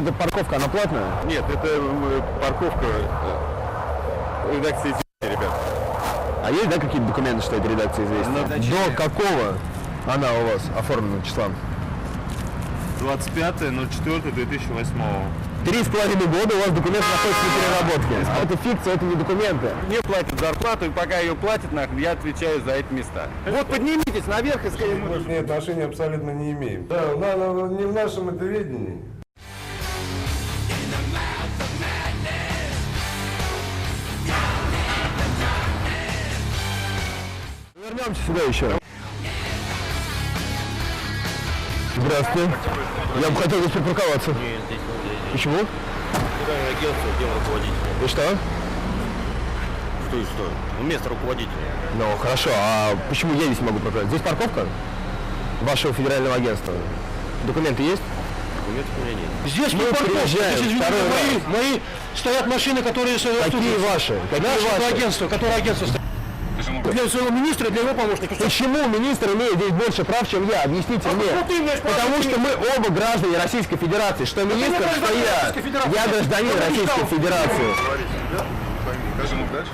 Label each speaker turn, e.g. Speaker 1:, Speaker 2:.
Speaker 1: эта парковка, она платная?
Speaker 2: Нет, это парковка редакции «Известия», ребят.
Speaker 1: А есть, да, какие-то документы, что это редакция «Известия»? До какого она у вас оформлена числа?
Speaker 2: 25.04.2008.
Speaker 1: 3,5 года у вас документы находятся на переработке. А это фикция, это не документы.
Speaker 2: Мне платят зарплату, и пока ее платят, я отвечаю за эти места.
Speaker 1: Вот поднимитесь наверх и скажите.
Speaker 3: Мы к ней отношения абсолютно не имеем. Да, не в нашем это ведении.
Speaker 1: Вернемся сюда еще. Здравствуйте. Я бы хотел здесь припарковаться.
Speaker 4: Нет, здесь нельзя.
Speaker 1: Почему?
Speaker 4: Федеральное агентство, где руководитель.
Speaker 1: И что?
Speaker 4: Что и что? Ну, место руководителя.
Speaker 1: Ну, хорошо. А почему я здесь не могу припарковаться? Здесь парковка вашего федерального агентства. Документы есть?
Speaker 4: Документов у меня нет.
Speaker 5: Здесь
Speaker 1: Мы приезжаем второй раз.
Speaker 5: мои стоят машины, которые...
Speaker 1: Какие ваши? Какие ваши?
Speaker 5: Агентство, которое агентство стоит. Для своего министра, для его помощника.
Speaker 1: Почему министр имеет здесь больше прав, чем я? Объясните мне.
Speaker 5: почему ты имеешь право?
Speaker 1: Потому что мы оба граждане Российской Федерации. Что министр,
Speaker 5: не
Speaker 1: что
Speaker 5: гражданин
Speaker 1: я.
Speaker 5: Российской Федерации.
Speaker 1: Я гражданин
Speaker 5: Я
Speaker 1: Российской
Speaker 5: прочитал.
Speaker 1: Федерации.
Speaker 2: Скажем, дальше.